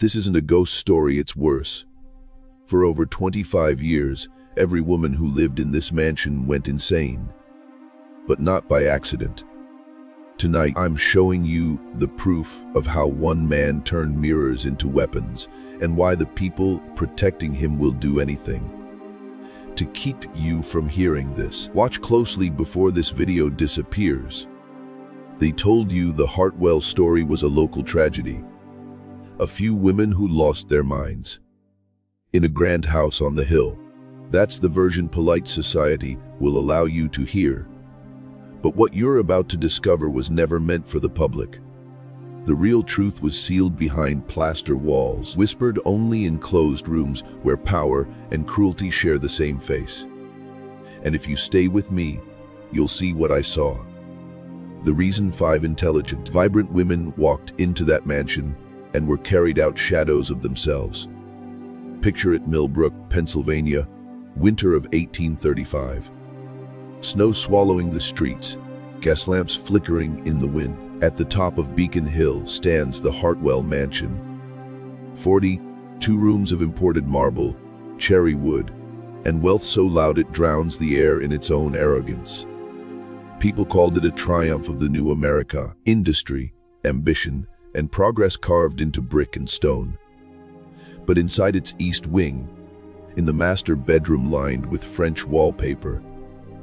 This isn't a ghost story, it's worse. For over 25 years, every woman who lived in this mansion went insane. But not by accident. Tonight, I'm showing you the proof of how one man turned mirrors into weapons and why the people protecting him will do anything to keep you from hearing this. Watch closely before this video disappears. They told you the Hart-well story was a local tragedy. A few women who lost their minds in a grand house on the hill. That's the version polite society will allow you to hear. But what you're about to discover was never meant for the public. The real truth was sealed behind plaster walls, whispered only in closed rooms where power and cruelty share the same face. And if you stay with me, you'll see what I saw. The reason 5 intelligent, vibrant women walked into that mansion and were carried out shadows of themselves. Picture it: Millbrook, Pennsylvania, winter of 1835. Snow swallowing the streets, gas lamps flickering in the wind. At the top of Beacon Hill stands the Hart-well mansion. 42 rooms of imported marble, cherry wood, and wealth so loud it drowns the air in its own arrogance. People called it a triumph of the new America, industry, ambition, and progress carved into brick and stone. But inside its east wing, in the master bedroom lined with French wallpaper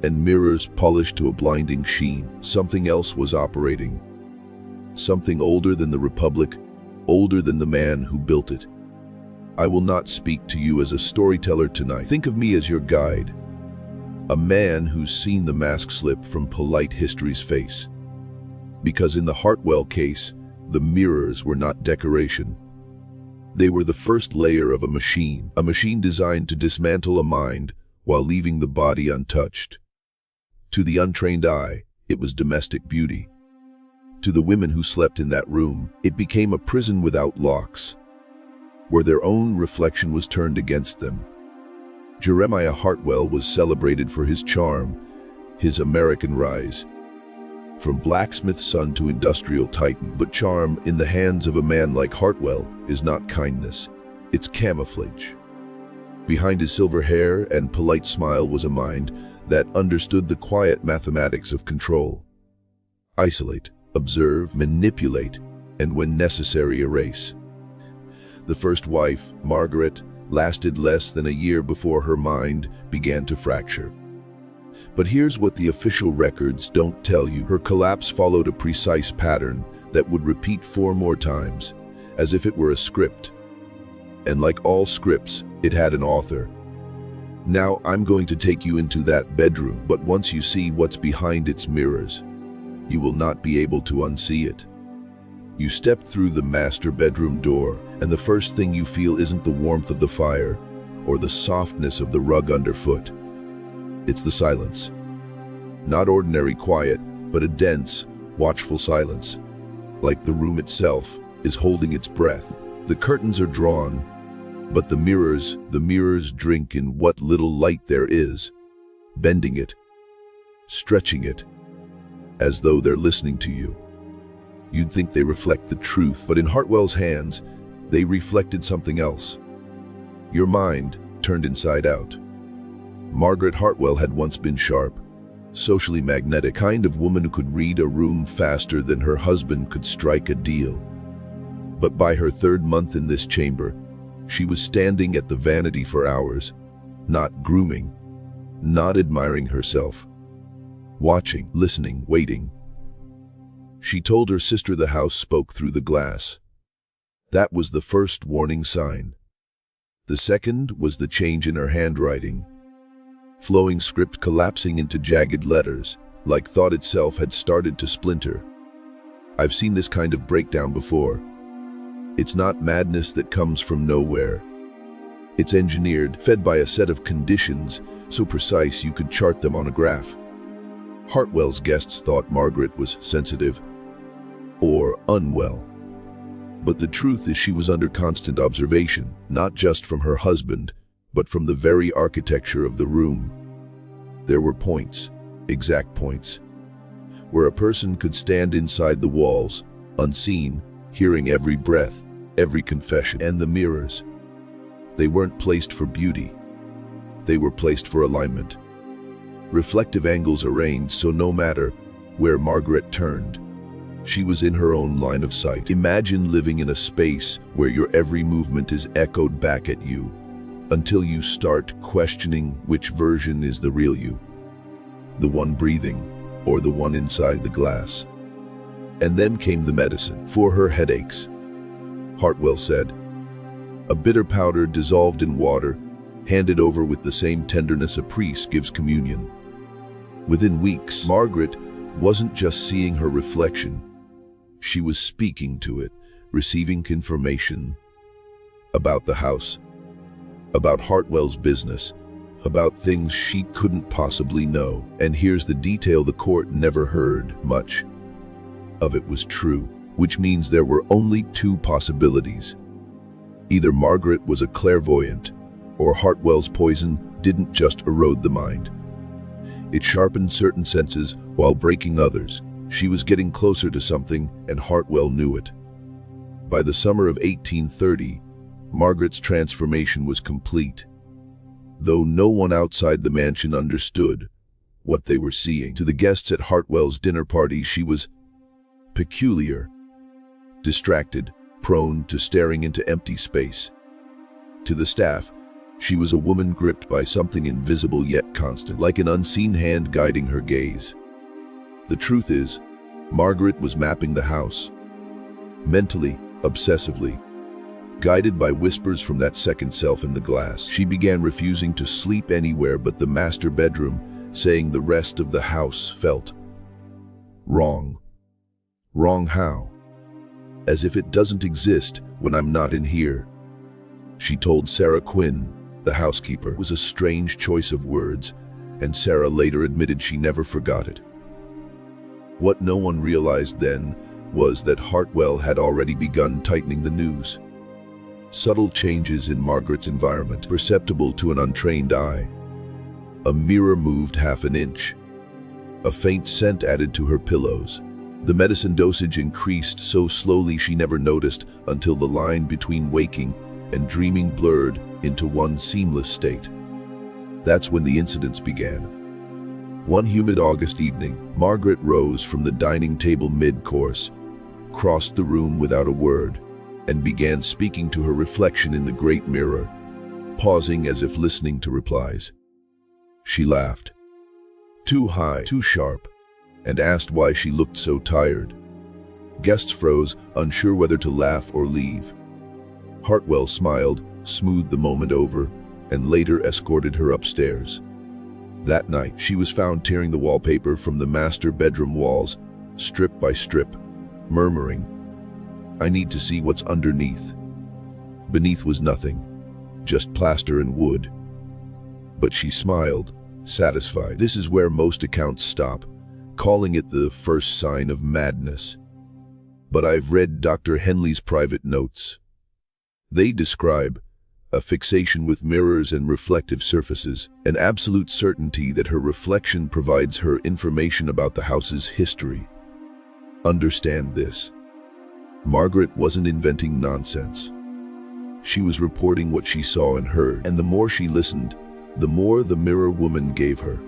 and mirrors polished to a blinding sheen, something else was operating. Something older than the Republic, older than the man who built it. I will not speak to you as a storyteller tonight. Think of me as your guide, a man who's seen the mask slip from polite history's face. Because in the Hart-well case, the mirrors were not decoration. They were the first layer of a machine designed to dismantle a mind while leaving the body untouched. To the untrained eye, it was domestic beauty. To the women who slept in that room, it became a prison without locks, where their own reflection was turned against them. Jeremiah Hart-well was celebrated for his charm, his American rise. From blacksmith's son to industrial titan, but charm in the hands of a man like Hart-well is not kindness, it's camouflage. Behind his silver hair and polite smile was a mind that understood the quiet mathematics of control. Isolate, observe, manipulate, and when necessary, erase. The first wife, Margaret, lasted less than a year before her mind began to fracture. But here's what the official records don't tell you. Her collapse followed a precise pattern that would repeat 4 more times, as if it were a script. And like all scripts, it had an author. Now I'm going to take you into that bedroom, but once you see what's behind its mirrors, you will not be able to unsee it. You step through the master bedroom door, and the first thing you feel isn't the warmth of the fire or the softness of the rug underfoot. It's the silence. Not ordinary quiet, but a dense, watchful silence, like the room itself is holding its breath. The curtains are drawn, but the mirrors drink in what little light there is, bending it, stretching it, as though they're listening to you. You'd think they reflect the truth, but in Hart-well's hands, they reflected something else. Your mind turned inside out. Margaret Hart-well had once been sharp, socially magnetic, kind of woman who could read a room faster than her husband could strike a deal. But by her 3rd month in this chamber, she was standing at the vanity for hours, not grooming, not admiring herself, watching, listening, waiting. She told her sister the house spoke through the glass. That was the first warning sign. The second was the change in her handwriting. Flowing script collapsing into jagged letters, like thought itself had started to splinter. I've seen this kind of breakdown before. It's not madness that comes from nowhere. It's engineered, fed by a set of conditions so precise you could chart them on a graph. Hart-well's guests thought Margaret was sensitive or unwell. But the truth is she was under constant observation, not just from her husband, but from the very architecture of the room. There were points, exact points, where a person could stand inside the walls, unseen, hearing every breath, every confession, and the mirrors. They weren't placed for beauty. They were placed for alignment. Reflective angles arranged so no matter where Margaret turned, she was in her own line of sight. Imagine living in a space where your every movement is echoed back at you until you start questioning which version is the real you, the one breathing or the one inside the glass. And then came the medicine for her headaches. Hart-well said, a bitter powder dissolved in water, handed over with the same tenderness a priest gives communion. Within weeks, Margaret wasn't just seeing her reflection. She was speaking to it, receiving confirmation about the house, about Hart-well's business, about things she couldn't possibly know. And here's the detail the court never heard. Much of it was true, which means there were only two possibilities. Either Margaret was a clairvoyant, or Hart-well's poison didn't just erode the mind. It sharpened certain senses while breaking others. She was getting closer to something, and Hart-well knew it. By the summer of 1830, Margaret's transformation was complete, though no one outside the mansion understood what they were seeing. To the guests at Hart-well's dinner party, she was peculiar, distracted, prone to staring into empty space. To the staff, she was a woman gripped by something invisible yet constant, like an unseen hand guiding her gaze. The truth is, Margaret was mapping the house, mentally, obsessively. Guided by whispers from that second self in the glass, she began refusing to sleep anywhere but the master bedroom, saying the rest of the house felt wrong. Wrong how? As if it doesn't exist when I'm not in here. She told Sarah Quinn, the housekeeper. It was a strange choice of words, and Sarah later admitted she never forgot it. What no one realized then was that Hart-well had already begun tightening the noose. Subtle changes in Margaret's environment, perceptible to an untrained eye. A mirror moved half an inch. A faint scent added to her pillows. The medicine dosage increased so slowly she never noticed until the line between waking and dreaming blurred into one seamless state. That's when the incidents began. One humid August evening, Margaret rose from the dining table mid-course, crossed the room without a word, and began speaking to her reflection in the great mirror, pausing as if listening to replies. She laughed, too high, too sharp, and asked why she looked so tired. Guests froze, unsure whether to laugh or leave. Hart-well smiled, smoothed the moment over, and later escorted her upstairs. That night, she was found tearing the wallpaper from the master bedroom walls, strip by strip, murmuring, I need to see what's underneath. Beneath was nothing, just plaster and wood. But she smiled, satisfied. This is where most accounts stop, calling it the first sign of madness. But I've read Dr. Henley's private notes. They describe a fixation with mirrors and reflective surfaces, an absolute certainty that her reflection provides her information about the house's history. Understand this. Margaret wasn't inventing nonsense. She was reporting what she saw and heard, and the more she listened, the more the mirror woman gave her.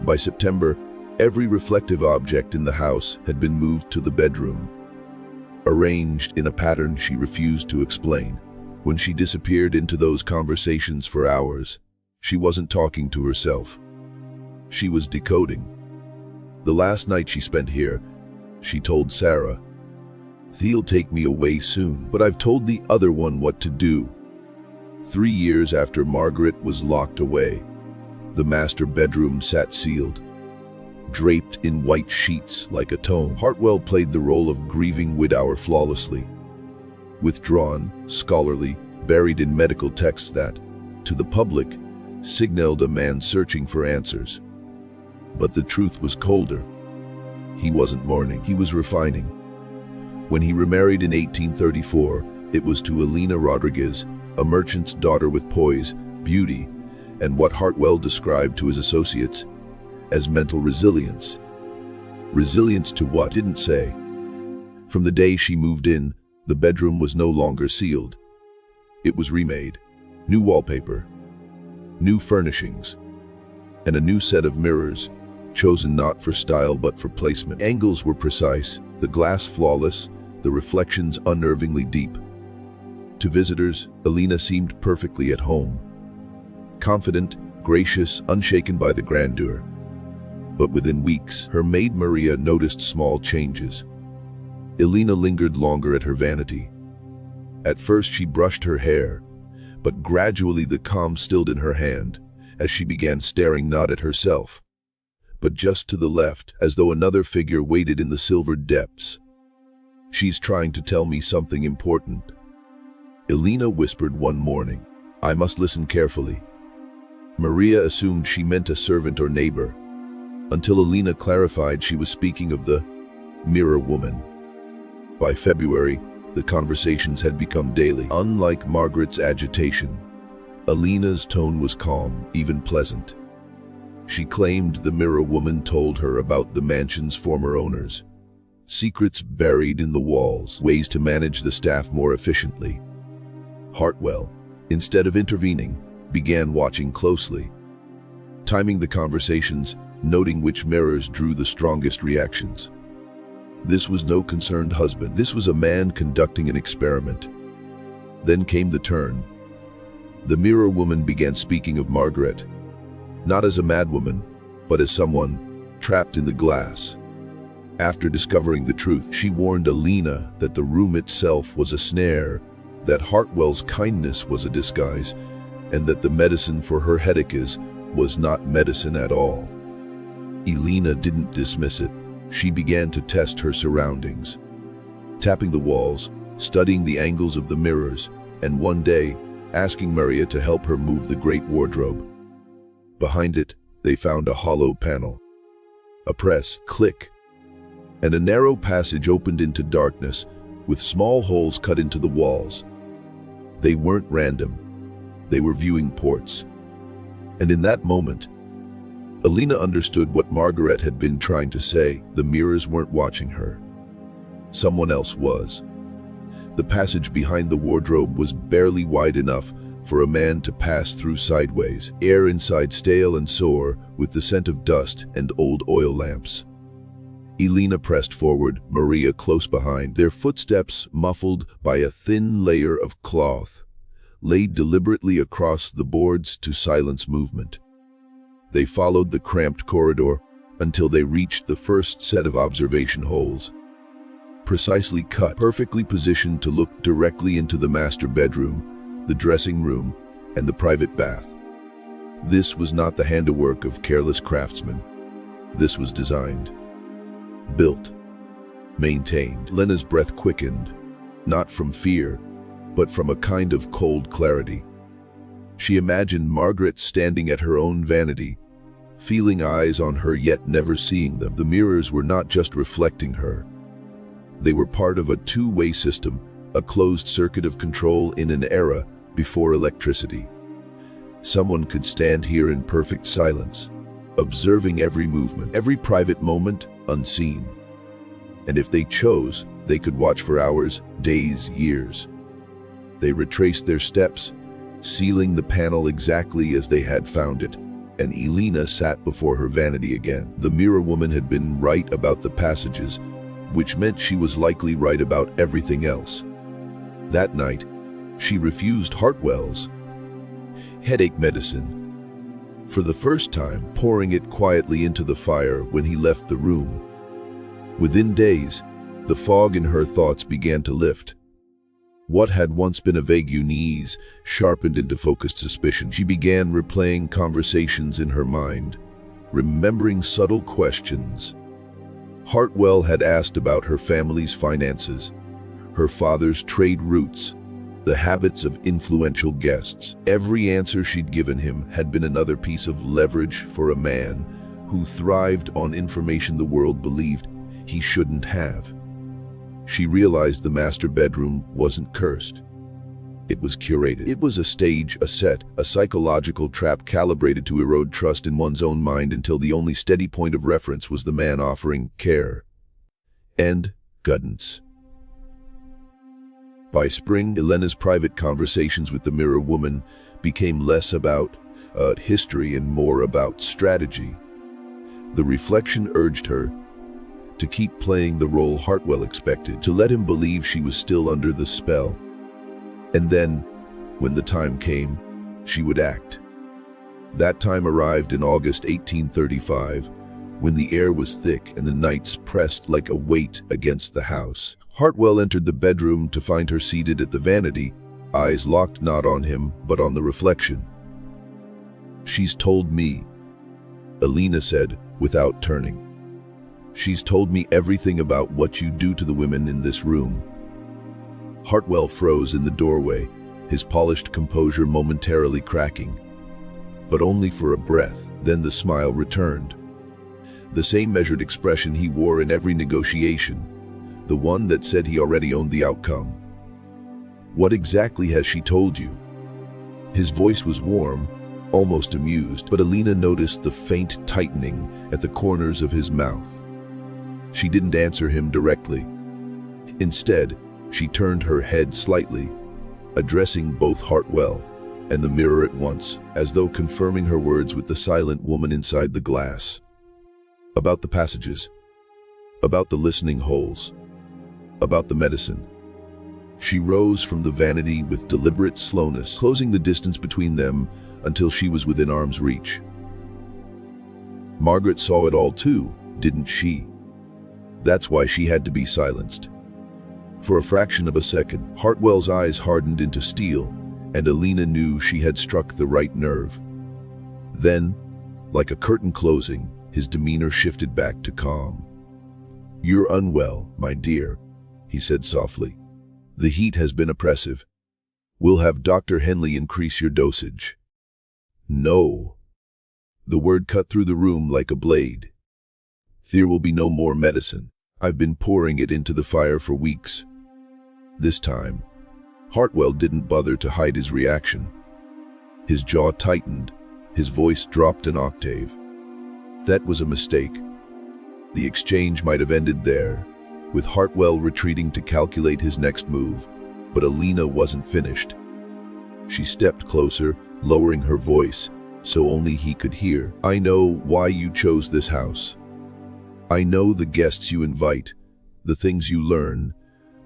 By September, every reflective object in the house had been moved to the bedroom, arranged in a pattern she refused to explain. When she disappeared into those conversations for hours, she wasn't talking to herself. She was decoding. The last night she spent here, she told Sarah, Thee'll take me away soon, but I've told the other one what to do. 3 years after Margaret was locked away, the master bedroom sat sealed, draped in white sheets like a tomb. Hart-well played the role of grieving widower flawlessly. Withdrawn, scholarly, buried in medical texts that, to the public, signaled a man searching for answers. But the truth was colder. He wasn't mourning, he was refining. When he remarried in 1834, it was to Elena Rodriguez, a merchant's daughter with poise, beauty, and what Hart-well described to his associates as mental resilience. Resilience to what? Didn't say. From the day she moved in, The bedroom was no longer sealed. It was remade. New wallpaper, new furnishings, and a new set of mirrors, chosen not for style but for placement. Angles were precise, the glass flawless, the reflections unnervingly deep. To visitors, Alina seemed perfectly at home. Confident, gracious, unshaken by the grandeur. But within weeks, her maid Maria noticed small changes. Alina lingered longer at her vanity. At first she brushed her hair, but gradually the calm stilled in her hand as she began staring not at herself, but just to the left, as though another figure waited in the silvered depths. "She's trying to tell me something important," Alina whispered one morning. "I must listen carefully." Maria assumed she meant a servant or neighbor, until Alina clarified she was speaking of the mirror woman. By February, the conversations had become daily. Unlike Margaret's agitation, Alina's tone was calm, even pleasant. She claimed the mirror woman told her about the mansion's former owners, secrets buried in the walls, ways to manage the staff more efficiently. Hart-well, instead of intervening, began watching closely, timing the conversations, noting which mirrors drew the strongest reactions. This was no concerned husband. This was a man conducting an experiment. Then came the turn. The mirror woman began speaking of Margaret, not as a madwoman, but as someone trapped in the glass. After discovering the truth, she warned Alina that the room itself was a snare, that Hart-well's kindness was a disguise, and that the medicine for her headaches was not medicine at all. Alina didn't dismiss it. She began to test her surroundings, tapping the walls, studying the angles of the mirrors, and one day, asking Maria to help her move the great wardrobe. Behind it, they found a hollow panel. A press, click, and a narrow passage opened into darkness, with small holes cut into the walls. They weren't random. They were viewing ports. And in that moment, Alina understood what Margaret had been trying to say. The mirrors weren't watching her. Someone else was. The passage behind the wardrobe was barely wide enough for a man to pass through sideways, air inside stale and sore with the scent of dust and old oil lamps. Alina pressed forward, Maria close behind, their footsteps muffled by a thin layer of cloth, laid deliberately across the boards to silence movement. They followed the cramped corridor until they reached the first set of observation holes. Precisely cut, perfectly positioned to look directly into the master bedroom, the dressing room, and the private bath. This was not the handiwork of careless craftsmen. This was designed, built, maintained. Lena's breath quickened, not from fear, but from a kind of cold clarity. She imagined Margaret standing at her own vanity, feeling eyes on her yet never seeing them. The mirrors were not just reflecting her. They were part of a two-way system, a closed circuit of control in an era before electricity. Someone could stand here in perfect silence, observing every movement, every private moment, unseen. And if they chose, they could watch for hours, days, years. They retraced their steps, sealing the panel exactly as they had found it, and Alina sat before her vanity again. The mirror woman had been right about the passages, which meant she was likely right about everything else. That night, she refused Hart-well's headache medicine, for the first time pouring it quietly into the fire when he left the room. Within days, the fog in her thoughts began to lift. What had once been a vague unease sharpened into focused suspicion. She began replaying conversations in her mind, remembering subtle questions. Hart-well had asked about her family's finances, her father's trade routes, the habits of influential guests. Every answer she'd given him had been another piece of leverage for a man who thrived on information the world believed he shouldn't have. She realized the master bedroom wasn't cursed. It was curated. It was a stage, a set, a psychological trap calibrated to erode trust in one's own mind until the only steady point of reference was the man offering care and guidance. By spring, Elena's private conversations with the mirror woman became less about history and more about strategy. The reflection urged her to keep playing the role Hart-well expected, to let him believe she was still under the spell. And then, when the time came, she would act. That time arrived in August 1835, when the air was thick and the nights pressed like a weight against the house. Hart-well entered the bedroom to find her seated at the vanity, eyes locked not on him, but on the reflection. "She's told me," Elena said, without turning. "She's told me everything about what you do to the women in this room." Hart-well froze in the doorway, his polished composure momentarily cracking. But only for a breath, then the smile returned. The same measured expression he wore in every negotiation, the one that said he already owned the outcome. "What exactly has she told you?" His voice was warm, almost amused, but Elena noticed the faint tightening at the corners of his mouth. She didn't answer him directly. Instead, she turned her head slightly, addressing both Hart-well and the mirror at once, as though confirming her words with the silent woman inside the glass. "About the passages, about the listening holes, about the medicine." She rose from the vanity with deliberate slowness, closing the distance between them until she was within arm's reach. Margaret saw it all too, didn't she? That's why she had to be silenced. For a fraction of a second, Hart-well's eyes hardened into steel, and Elena knew she had struck the right nerve. Then, like a curtain closing, his demeanor shifted back to calm. "You're unwell, my dear," he said softly. "The heat has been oppressive. We'll have Dr. Henley increase your dosage." "No." The word cut through the room like a blade. "There will be no more medicine. I've been pouring it into the fire for weeks." This time, Hart-well didn't bother to hide his reaction. His jaw tightened, his voice dropped an octave. That was a mistake. The exchange might have ended there, with Hart-well retreating to calculate his next move, but Elena wasn't finished. She stepped closer, lowering her voice, so only he could hear. "I know why you chose this house. I know the guests you invite, the things you learn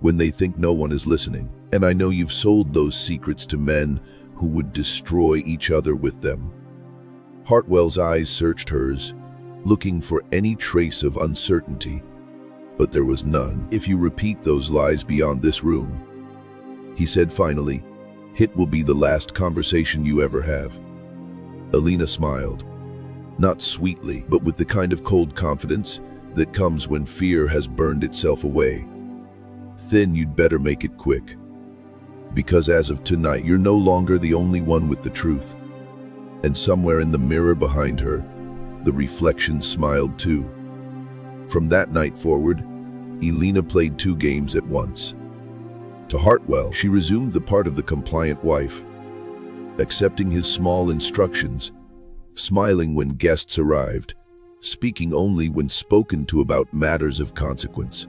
when they think no one is listening. And I know you've sold those secrets to men who would destroy each other with them." Hart-well's eyes searched hers, looking for any trace of uncertainty, but there was none. "If you repeat those lies beyond this room," he said finally, "it will be the last conversation you ever have." Elena smiled, not sweetly, but with the kind of cold confidence that comes when fear has burned itself away. "Then you'd better make it quick. Because as of tonight, you're no longer the only one with the truth." And somewhere in the mirror behind her, the reflection smiled too. From that night forward, Elena played two games at once. To Hart-well, she resumed the part of the compliant wife, accepting his small instructions, smiling when guests arrived, speaking only when spoken to about matters of consequence.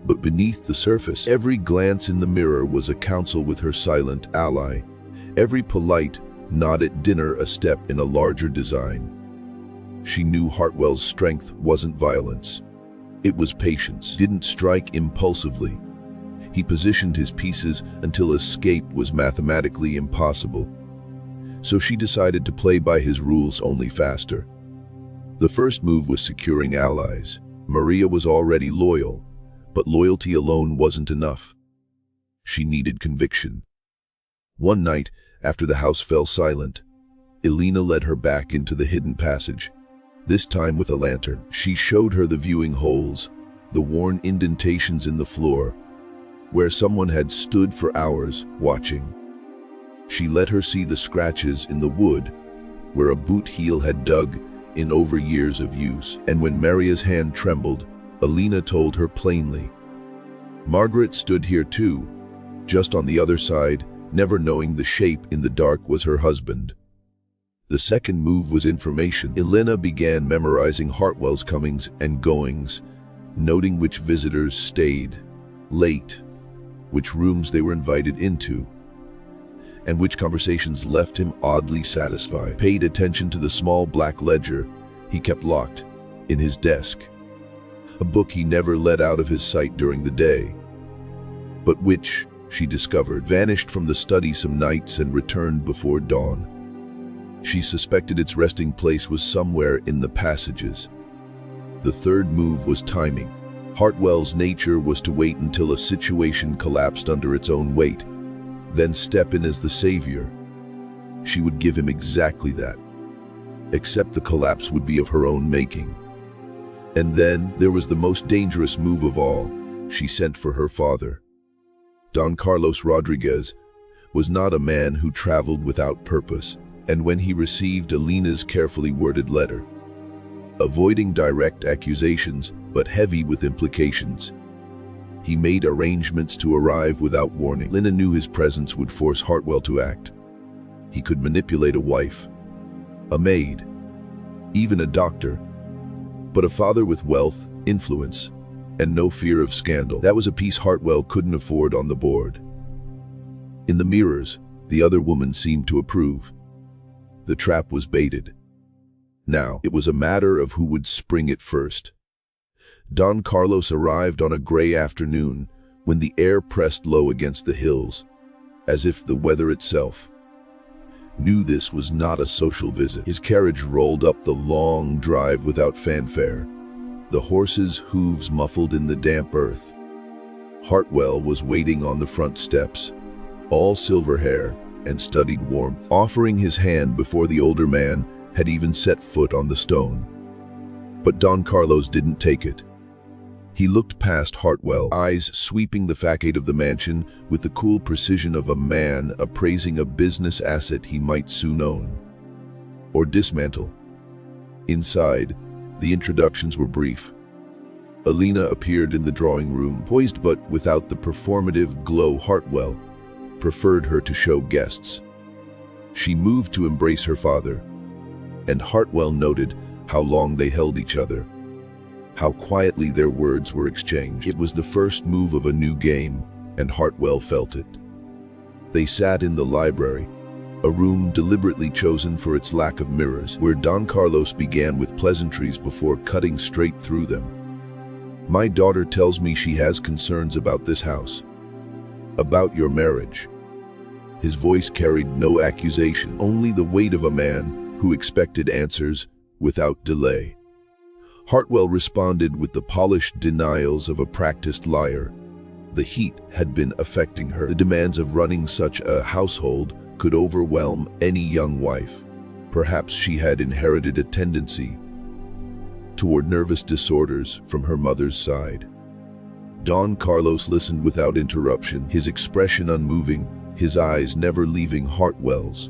But beneath the surface, every glance in the mirror was a counsel with her silent ally, every polite nod at dinner a step in a larger design. She knew Hart-well's strength wasn't violence. It was patience. Didn't strike impulsively. He positioned his pieces until escape was mathematically impossible. So she decided to play by his rules, only faster. The first move was securing allies. Maria was already loyal, but loyalty alone wasn't enough. She needed conviction. One night, after the house fell silent, Elena led her back into the hidden passage. This time with a lantern, she showed her the viewing holes, the worn indentations in the floor, where someone had stood for hours watching. She let her see the scratches in the wood, where a boot heel had dug in over years of use. And when Maria's hand trembled, Elena told her plainly. Margaret stood here too, just on the other side, never knowing the shape in the dark was her husband. The second move was information. Elena began memorizing Hart-well's comings and goings, noting which visitors stayed late, which rooms they were invited into, and which conversations left him oddly satisfied. Paid attention to the small black ledger he kept locked in his desk, a book he never let out of his sight during the day, but which, she discovered, vanished from the study some nights and returned before dawn. She suspected its resting place was somewhere in the passages. The third move was timing. Hart-well's nature was to wait until a situation collapsed under its own weight, then step in as the savior. She would give him exactly that, except the collapse would be of her own making. And then there was the most dangerous move of all. She sent for her father. Don Carlos Rodriguez was not a man who traveled without purpose, and when he received Alina's carefully worded letter, avoiding direct accusations but heavy with implications, he made arrangements to arrive without warning. Alina knew his presence would force Hart-well to act. He could manipulate a wife, a maid, even a doctor, but a father with wealth, influence, and no fear of scandal. That was a piece Hart-well couldn't afford on the board. In the mirrors, the other woman seemed to approve. The trap was baited. Now, it was a matter of who would spring it first. Don Carlos arrived on a gray afternoon when the air pressed low against the hills, as if the weather itself knew this was not a social visit. His carriage rolled up the long drive without fanfare, the horses' hooves muffled in the damp earth. Hart-well was waiting on the front steps, all silver hair and studied warmth, offering his hand before the older man had even set foot on the stone. But Don Carlos didn't take it. He looked past Hart-well, eyes sweeping the facade of the mansion with the cool precision of a man appraising a business asset he might soon own or dismantle. Inside, the introductions were brief. Alina appeared in the drawing room, poised but without the performative glow Hart-well preferred her to show guests. She moved to embrace her father, and Hart-well noted how long they held each other, how quietly their words were exchanged. It was the first move of a new game, and Hart-well felt it. They sat in the library, a room deliberately chosen for its lack of mirrors, where Don Carlos began with pleasantries before cutting straight through them. "My daughter tells me she has concerns about this house, about your marriage." His voice carried no accusation, only the weight of a man who expected answers without delay. Hart-well responded with the polished denials of a practiced liar. The heat had been affecting her. The demands of running such a household could overwhelm any young wife. Perhaps she had inherited a tendency toward nervous disorders from her mother's side. Don Carlos listened without interruption, his expression unmoving, his eyes never leaving Hart-well's.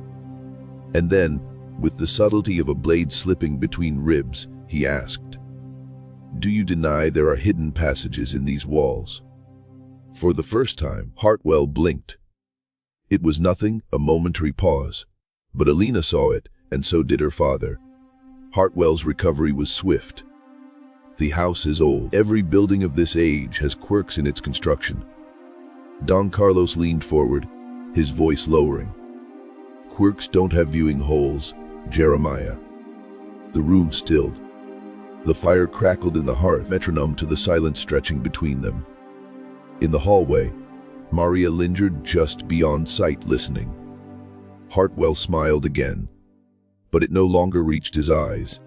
And then, with the subtlety of a blade slipping between ribs, he asked, "Do you deny there are hidden passages in these walls?" For the first time, Hart-well blinked. It was nothing, a momentary pause, but Alina saw it, and so did her father. Hart-well's recovery was swift. "The house is old. Every building of this age has quirks in its construction." Don Carlos leaned forward, his voice lowering. "Quirks don't have viewing holes, Jeremiah." The room stilled. The fire crackled in the hearth, metronome to the silence stretching between them. In the hallway, Maria lingered just beyond sight, listening. Hart-well smiled again, but it no longer reached his eyes.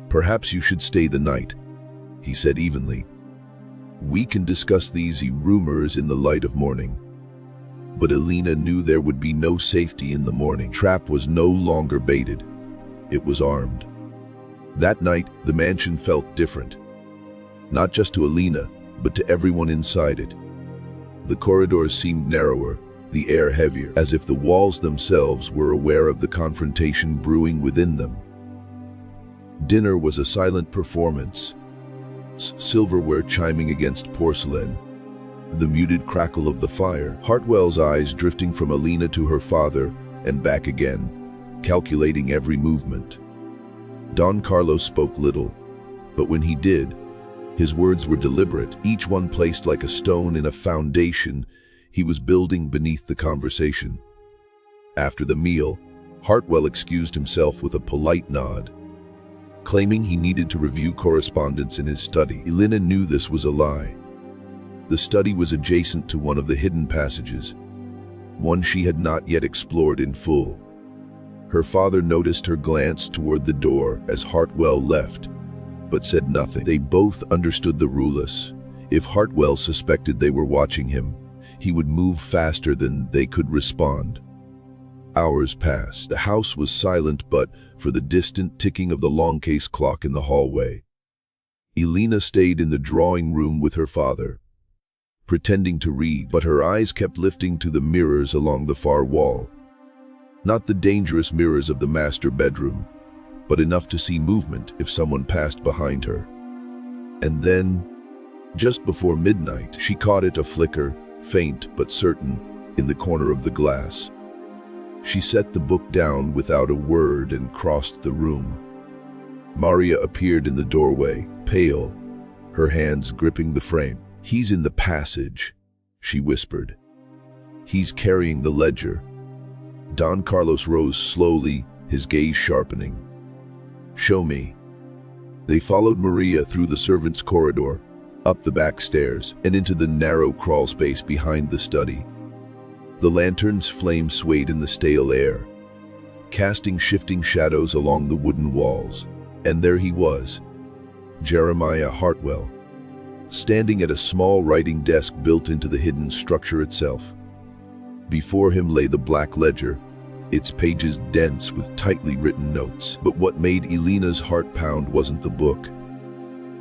"Perhaps you should stay the night," he said evenly. "We can discuss these rumors in the light of morning." But Alina knew there would be no safety in the morning. Trap was no longer baited. It was armed. That night, the mansion felt different. Not just to Alina, but to everyone inside it. The corridors seemed narrower, the air heavier, as if the walls themselves were aware of the confrontation brewing within them. Dinner was a silent performance, silverware chiming against porcelain, the muted crackle of the fire, Hart-well's eyes drifting from Alina to her father and back again, calculating every movement. Don Carlos spoke little, but when he did, his words were deliberate, each one placed like a stone in a foundation he was building beneath the conversation. After the meal, Hart-well excused himself with a polite nod, claiming he needed to review correspondence in his study. Elena knew this was a lie. The study was adjacent to one of the hidden passages, one she had not yet explored in full. Her father noticed her glance toward the door as Hart-well left, but said nothing. They both understood the rulus. If Hart-well suspected they were watching him, he would move faster than they could respond. Hours passed. The house was silent but for the distant ticking of the long case clock in the hallway. Elena stayed in the drawing room with her father, pretending to read, but her eyes kept lifting to the mirrors along the far wall. Not the dangerous mirrors of the master bedroom, but enough to see movement if someone passed behind her. And then, just before midnight, she caught it a flicker, faint but certain, in the corner of the glass. She set the book down without a word and crossed the room. Maria appeared in the doorway, pale, her hands gripping the frame. "He's in the passage," she whispered. "He's carrying the ledger." Don Carlos rose slowly, his gaze sharpening. "Show me." They followed Maria through the servants' corridor, up the back stairs, and into the narrow crawl space behind the study. The lantern's flame swayed in the stale air, casting shifting shadows along the wooden walls. And there he was, Jeremiah Hart-well, standing at a small writing desk built into the hidden structure itself. Before him lay the black ledger, its pages dense with tightly written notes. But what made Elena's heart pound wasn't the book.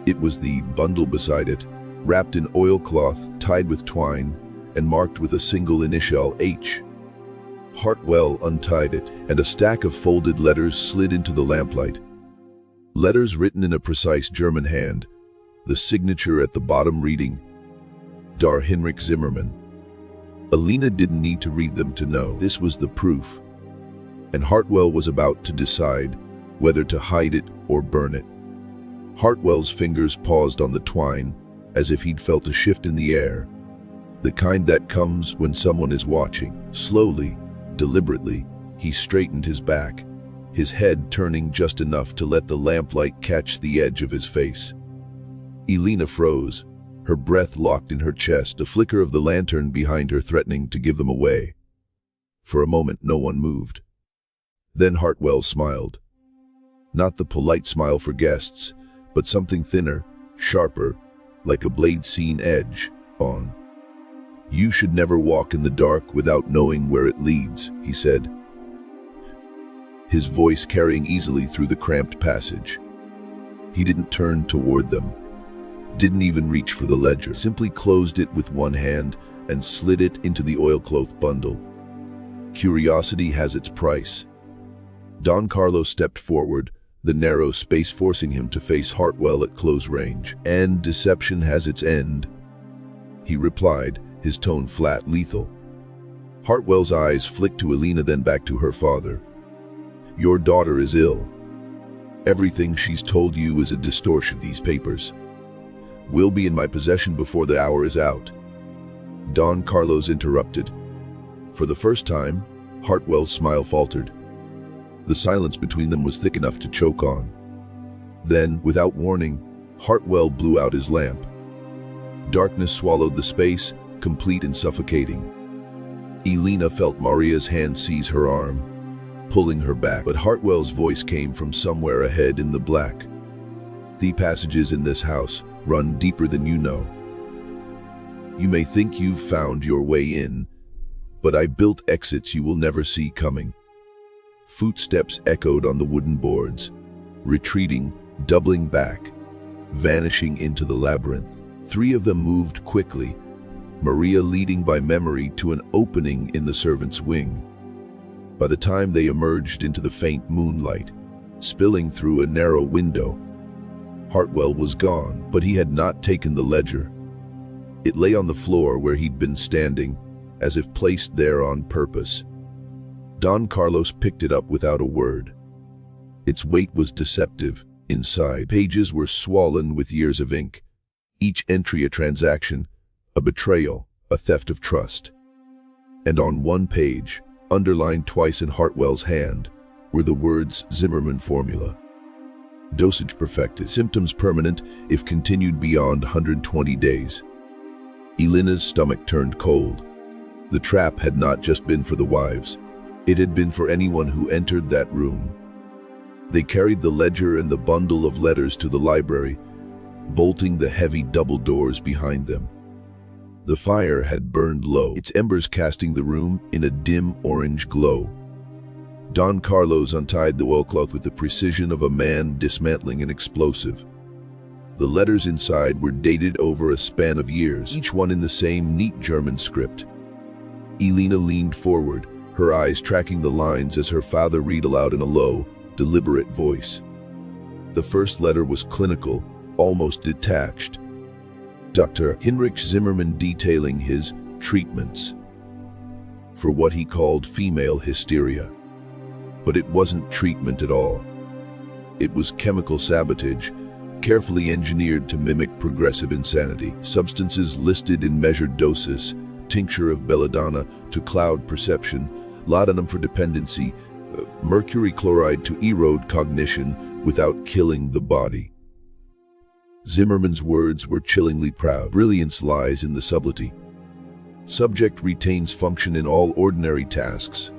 It was the bundle beside it, wrapped in oilcloth, tied with twine, and marked with a single initial H. Hart-well untied it, and a stack of folded letters slid into the lamplight. Letters written in a precise German hand, the signature at the bottom reading, Dar Hinrich Zimmermann. Elena didn't need to read them to know this was the proof, and Hart-well was about to decide whether to hide it or burn it. Hart-well's fingers paused on the twine, as if he'd felt a shift in the air, the kind that comes when someone is watching. Slowly, deliberately, he straightened his back, his head turning just enough to let the lamplight catch the edge of his face. Elena froze, her breath locked in her chest, the flicker of the lantern behind her threatening to give them away. For a moment, no one moved. Then Hart-well smiled. Not the polite smile for guests, but something thinner, sharper, like a blade-seen edge, on. "You should never walk in the dark without knowing where it leads," he said, his voice carrying easily through the cramped passage. He didn't turn toward them, didn't even reach for the ledger, simply closed it with one hand and slid it into the oilcloth bundle. Curiosity has its price. Don Carlos stepped forward, the narrow space forcing him to face Hart-well at close range. "And deception has its end," he replied, his tone flat, lethal. Hart-well's eyes flicked to Elena, then back to her father. "Your daughter is ill. Everything she's told you is a distortion. These papers will be in my possession before the hour is out." Don Carlos interrupted. For the first time, Hart-well's smile faltered. The silence between them was thick enough to choke on. Then, without warning, Hart-well blew out his lamp. Darkness swallowed the space, complete and suffocating. Elena felt Maria's hand seize her arm, pulling her back, but Hart-well's voice came from somewhere ahead in the black. "The passages in this house run deeper than you know. You may think you've found your way in, but I built exits you will never see coming." Footsteps echoed on the wooden boards, retreating, doubling back, vanishing into the labyrinth. 3 of them moved quickly, Maria leading by memory to an opening in the servants' wing. By the time they emerged into the faint moonlight, spilling through a narrow window, Hart-well was gone, but he had not taken the ledger. It lay on the floor where he'd been standing, as if placed there on purpose. Don Carlos picked it up without a word. Its weight was deceptive. Inside, pages were swollen with years of ink, each entry a transaction, a betrayal, a theft of trust. And on one page, underlined twice in Hart-well's hand, were the words Zimmerman formula. Dosage perfected, symptoms permanent if continued beyond 120 days. Elena's stomach turned cold. The trap had not just been for the wives. It had been for anyone who entered that room. They carried the ledger and the bundle of letters to the library, bolting the heavy double doors behind them. The fire had burned low, its embers casting the room in a dim orange glow. Don Carlos untied the oilcloth with the precision of a man dismantling an explosive. The letters inside were dated over a span of years, each one in the same neat German script. Elena leaned forward, her eyes tracking the lines as her father read aloud in a low, deliberate voice. The first letter was clinical, almost detached. Dr. Heinrich Zimmerman detailing his treatments for what he called female hysteria. But it wasn't treatment at all. It was chemical sabotage, carefully engineered to mimic progressive insanity. Substances listed in measured doses, tincture of belladonna to cloud perception, laudanum for dependency, mercury chloride to erode cognition without killing the body. Zimmerman's words were chillingly proud. Brilliance lies in the subtlety. Subject retains function in all ordinary tasks,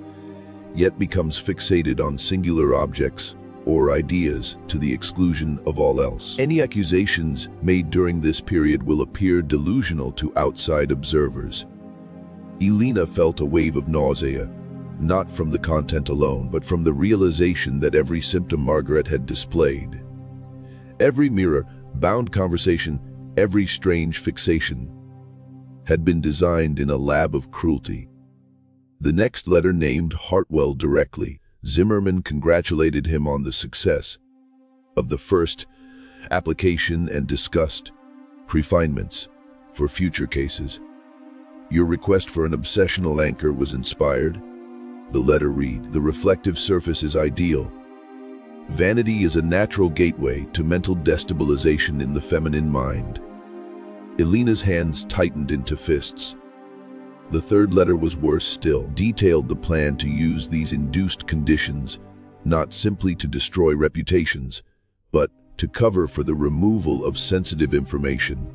yet becomes fixated on singular objects or ideas to the exclusion of all else. Any accusations made during this period will appear delusional to outside observers. Elena felt a wave of nausea, not from the content alone, but from the realization that every symptom Margaret had displayed, every mirror-bound conversation, every strange fixation, had been designed in a lab of cruelty. The next letter named Hart-well directly. Zimmerman congratulated him on the success of the first application and discussed refinements for future cases. Your request for an obsessional anchor was inspired. The letter read, "The reflective surface is ideal. Vanity is a natural gateway to mental destabilization in the feminine mind." Elena's hands tightened into fists. The third letter was worse still, detailed the plan to use these induced conditions, not simply to destroy reputations, but to cover for the removal of sensitive information.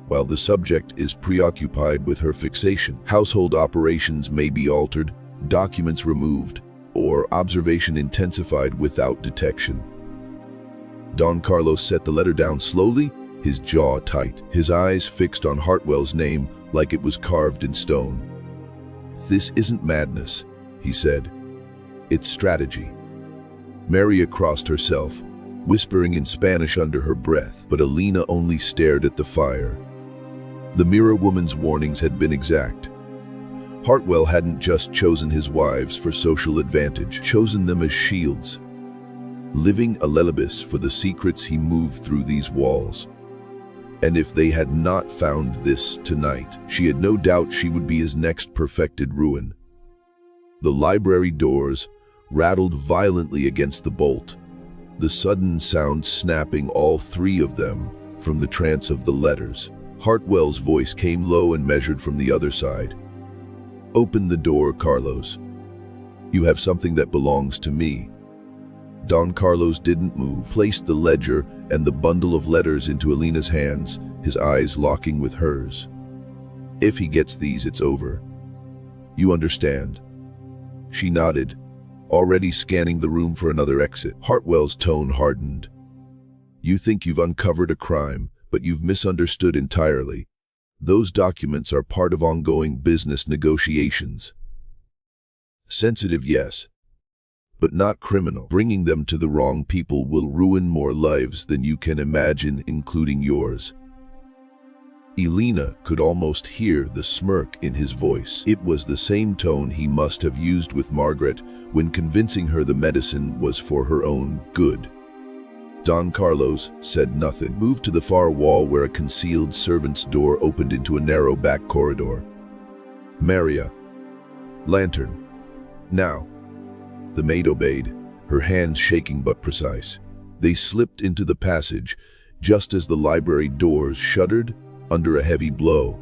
While the subject is preoccupied with her fixation, household operations may be altered, documents removed, or observation intensified without detection. Don Carlos set the letter down slowly, his jaw tight, his eyes fixed on Hart-well's name like it was carved in stone. "This isn't madness," he said. "It's strategy." Maria crossed herself, whispering in Spanish under her breath, but Elena only stared at the fire. The mirror woman's warnings had been exact. Hart-well hadn't just chosen his wives for social advantage, chosen them as shields, living a lullaby for the secrets he moved through these walls. And if they had not found this tonight, she had no doubt she would be his next perfected ruin. The library doors rattled violently against the bolt, the sudden sound snapping all three of them from the trance of the letters. Hart-well's voice came low and measured from the other side. "Open the door, Carlos. You have something that belongs to me." Don Carlos didn't move, placed the ledger and the bundle of letters into Elena's hands, his eyes locking with hers. "If he gets these, it's over. You understand?" She nodded, already scanning the room for another exit. Hart-well's tone hardened. "You think you've uncovered a crime, but you've misunderstood entirely. Those documents are part of ongoing business negotiations. Sensitive, yes, but not criminal. Bringing them to the wrong people will ruin more lives than you can imagine, including yours." Elena could almost hear the smirk in his voice. It was the same tone he must have used with Margaret when convincing her the medicine was for her own good. Don Carlos said nothing, moved to the far wall where a concealed servant's door opened into a narrow back corridor. "Maria, lantern, now." The maid obeyed, her hands shaking but precise. They slipped into the passage, just as the library doors shuddered under a heavy blow.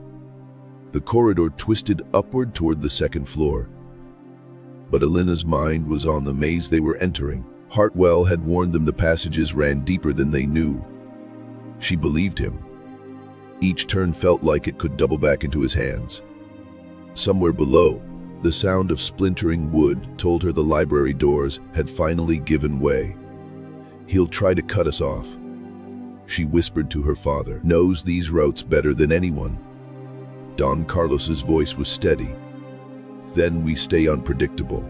The corridor twisted upward toward the second floor. But Elena's mind was on the maze they were entering. Hart-well had warned them the passages ran deeper than they knew. She believed him. Each turn felt like it could double back into his hands. Somewhere below, the sound of splintering wood told her the library doors had finally given way. "He'll try to cut us off," she whispered to her father. "Knows these routes better than anyone." Don Carlos's voice was steady. "Then we stay unpredictable."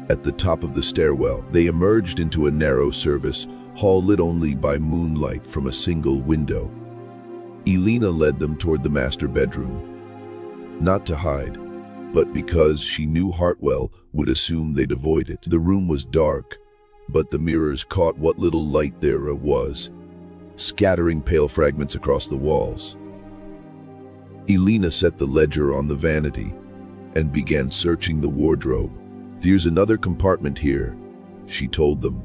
At the top of the stairwell, they emerged into a narrow service hall lit only by moonlight from a single window. Elena led them toward the master bedroom. Not to hide, but because she knew Hart-well would assume they'd avoid it. The room was dark, but the mirrors caught what little light there was, scattering pale fragments across the walls. Elena set the ledger on the vanity and began searching the wardrobe. "There's another compartment here," she told them.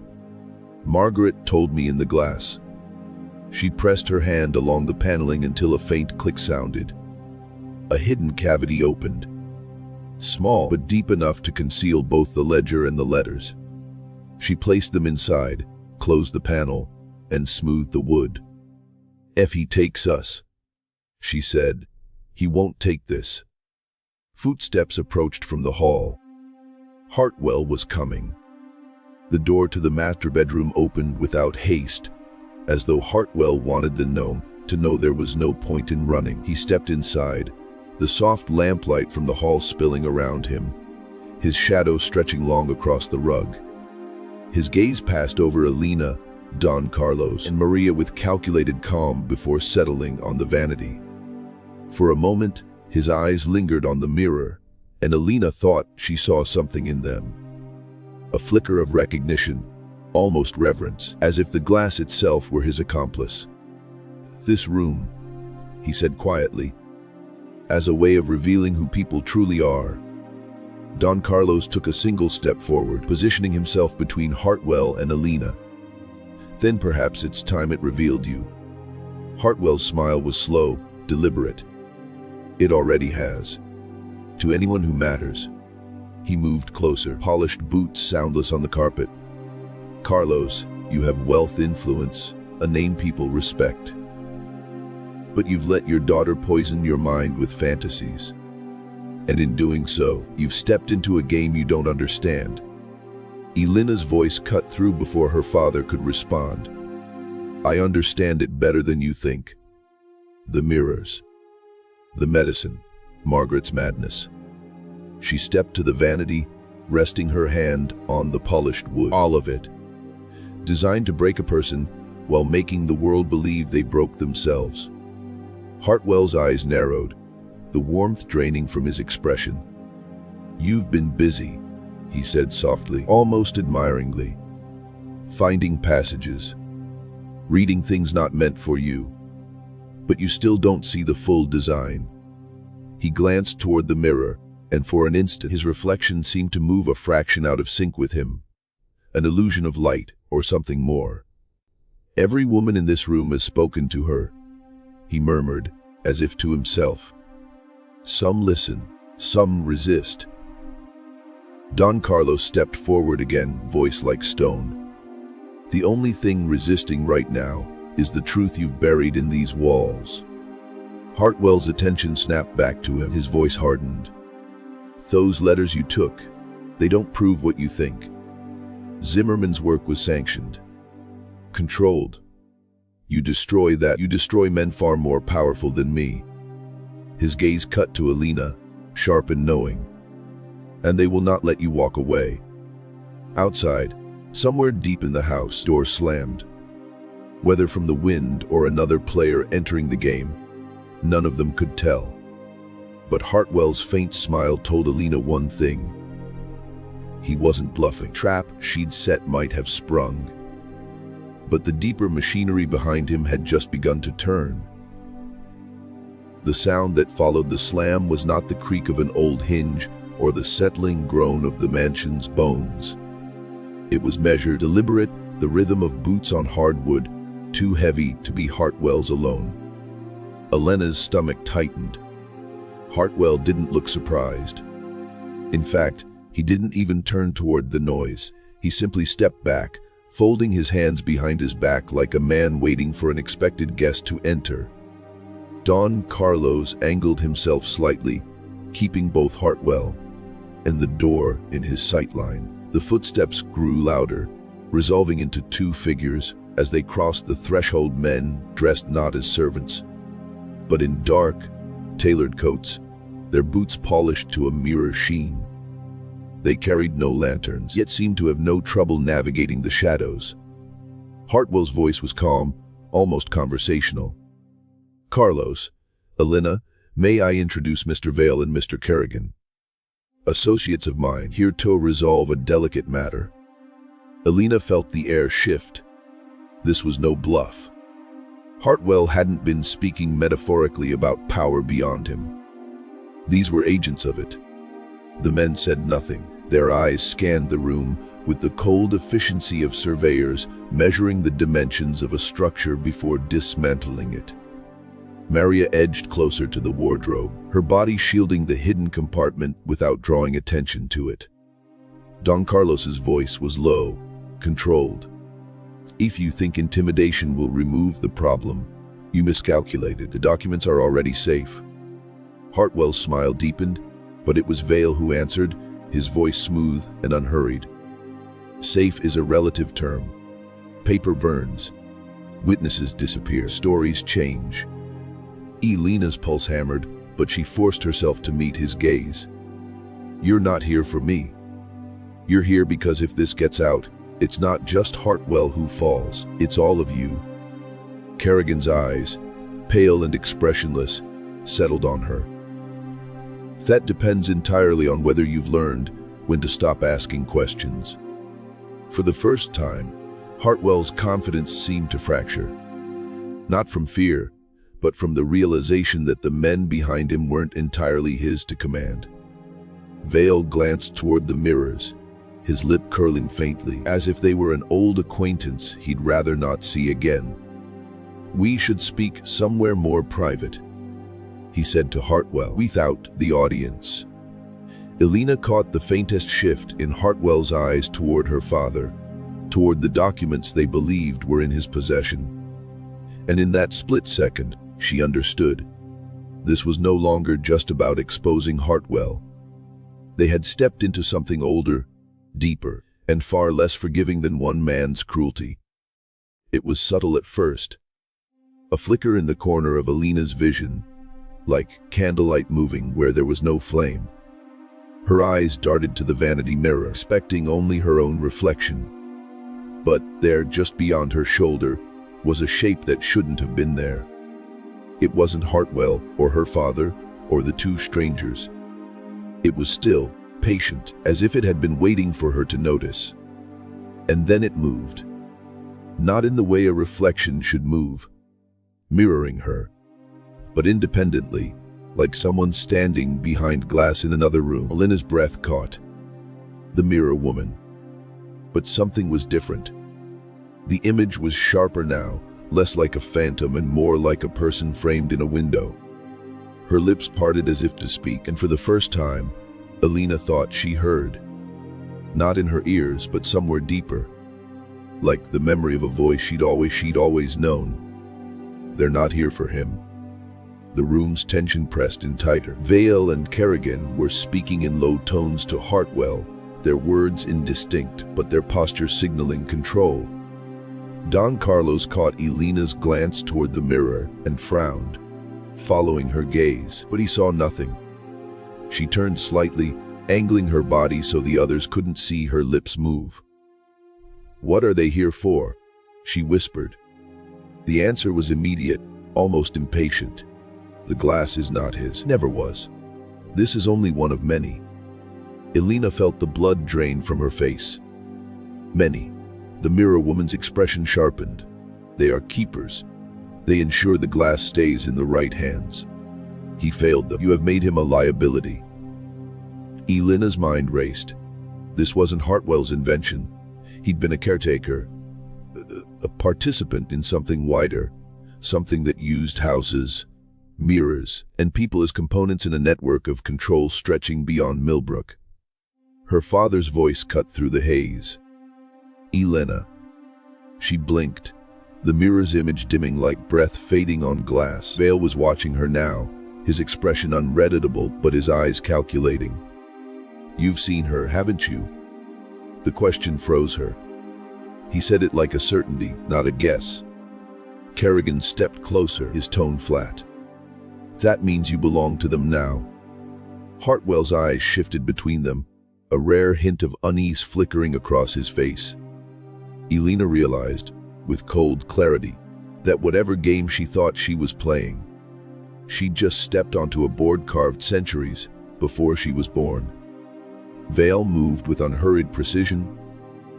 "Margaret told me in the glass." She pressed her hand along the paneling until a faint click sounded. A hidden cavity opened, small but deep enough to conceal both the ledger and the letters. She placed them inside, closed the panel, and smoothed the wood. "If he takes us," she said, "he won't take this." Footsteps approached from the hall. Hart-well was coming. The door to the master bedroom opened without haste, as though Hart-well wanted the gnome to know there was no point in running. He stepped inside, the soft lamplight from the hall spilling around him, his shadow stretching long across the rug. His gaze passed over Elena, Don Carlos, and Maria with calculated calm before settling on the vanity. For a moment, his eyes lingered on the mirror, and Elena thought she saw something in them. A flicker of recognition, almost reverence, as if the glass itself were his accomplice. "This room," he said quietly, "as a way of revealing who people truly are." Don Carlos took a single step forward, positioning himself between Hart-well and Elena. "Then perhaps it's time it revealed you." Hart-well's smile was slow, deliberate. "It already has. To anyone who matters." He moved closer, polished boots soundless on the carpet. "Carlos, you have wealth, influence, a name people respect. But you've let your daughter poison your mind with fantasies. And in doing so, you've stepped into a game you don't understand." Elena's voice cut through before her father could respond. "I understand it better than you think. The mirrors, the medicine, Margaret's madness." She stepped to the vanity, resting her hand on the polished wood. "All of it. Designed to break a person while making the world believe they broke themselves." Hart-well's eyes narrowed, the warmth draining from his expression. "You've been busy," he said softly, almost admiringly. "Finding passages, reading things not meant for you. But you still don't see the full design." He glanced toward the mirror, and for an instant his reflection seemed to move a fraction out of sync with him. An illusion of light, or something more. "Every woman in this room has spoken to her," he murmured, as if to himself. "Some listen, some resist." Don Carlos stepped forward again, voice like stone. "The only thing resisting right now is the truth you've buried in these walls." Hart-well's attention snapped back to him, his voice hardened. "Those letters you took, they don't prove what you think. Zimmerman's work was sanctioned, controlled. You destroy that, you destroy men far more powerful than me." His gaze cut to Elena, sharp and knowing. "And they will not let you walk away." Outside, somewhere deep in the house, doors slammed. Whether from the wind or another player entering the game, none of them could tell. But Hart-well's faint smile told Elena one thing. He wasn't bluffing. Trap she'd set might have sprung, but the deeper machinery behind him had just begun to turn. The sound that followed the slam was not the creak of an old hinge or the settling groan of the mansion's bones. It was measured, deliberate, the rhythm of boots on hardwood, too heavy to be Hart-well's alone. Elena's stomach tightened. Hart-well didn't look surprised. In fact, he didn't even turn toward the noise. He simply stepped back, folding his hands behind his back like a man waiting for an expected guest to enter. Don Carlos angled himself slightly, keeping both Hart-well and the door in his sightline. The footsteps grew louder, resolving into two figures as they crossed the threshold, men dressed not as servants, but in dark, tailored coats, their boots polished to a mirror sheen. They carried no lanterns, yet seemed to have no trouble navigating the shadows. Hart-well's voice was calm, almost conversational. "Carlos, Elena, may I introduce Mr. Vale and Mr. Kerrigan? Associates of mine, here to resolve a delicate matter." Elena felt the air shift. This was no bluff. Hart-well hadn't been speaking metaphorically about power beyond him. These were agents of it. The men said nothing. Their eyes scanned the room with the cold efficiency of surveyors measuring the dimensions of a structure before dismantling it. Maria edged closer to the wardrobe, her body shielding the hidden compartment without drawing attention to it. Don Carlos's voice was low, controlled. "If you think intimidation will remove the problem, you miscalculated. The documents are already safe." Hart-well's smile deepened, but it was Vale who answered, his voice smooth and unhurried. "Safe is a relative term. Paper burns. Witnesses disappear. Stories change." Elena's pulse hammered, but she forced herself to meet his gaze. "You're not here for me. You're here because if this gets out, it's not just Hart-well who falls, it's all of you." Kerrigan's eyes, pale and expressionless, settled on her. "That depends entirely on whether you've learned when to stop asking questions." For the first time, Hart-well's confidence seemed to fracture. Not from fear, but from the realization that the men behind him weren't entirely his to command. Vale glanced toward the mirrors, his lip curling faintly, as if they were an old acquaintance he'd rather not see again. "We should speak somewhere more private," he said to Hart-well, without the audience. Elena caught the faintest shift in Hart-well's eyes toward her father, toward the documents they believed were in his possession. And in that split second, she understood. This was no longer just about exposing Hart-well. They had stepped into something older, deeper, and far less forgiving than one man's cruelty. It was subtle at first, a flicker in the corner of Elena's vision, like candlelight moving where there was no flame. Her eyes darted to the vanity mirror, expecting only her own reflection. But there, just beyond her shoulder, was a shape that shouldn't have been there. It wasn't Hart-well or her father or the two strangers. It was still, patient, as if it had been waiting for her to notice. And then it moved. Not in the way a reflection should move, mirroring her, but independently, like someone standing behind glass in another room. Elena's breath caught. The mirror woman. But something was different. The image was sharper now, less like a phantom and more like a person framed in a window. Her lips parted as if to speak, and for the first time, Elena thought she heard. Not in her ears, but somewhere deeper, like the memory of a voice she'd always known. "They're not here for him." The room's tension pressed in tighter. Vale and Kerrigan were speaking in low tones to Hart-well, their words indistinct, but their posture signaling control. Don Carlos caught Elena's glance toward the mirror and frowned, following her gaze, but he saw nothing. She turned slightly, angling her body so the others couldn't see her lips move. "What are they here for?" she whispered. The answer was immediate, almost impatient. "The glass is not his, never was. This is only one of many." Elena felt the blood drain from her face. "Many." The mirror woman's expression sharpened. "They are keepers. They ensure the glass stays in the right hands. He failed them. You have made him a liability." Elena's mind raced. This wasn't Hart-well's invention. He'd been a caretaker, a participant in something wider, something that used houses, mirrors, and people as components in a network of control stretching beyond Millbrook. Her father's voice cut through the haze. "Elena." She blinked, the mirror's image dimming like breath fading on glass. Vale was watching her now, his expression unreadable but his eyes calculating. "You've seen her, haven't you?" The question froze her. He said it like a certainty, not a guess. Kerrigan stepped closer, his tone flat. "That means you belong to them now." Hart-well's eyes shifted between them, a rare hint of unease flickering across his face. Elena realized, with cold clarity, that whatever game she thought she was playing, she'd just stepped onto a board carved centuries before she was born. Vale moved with unhurried precision,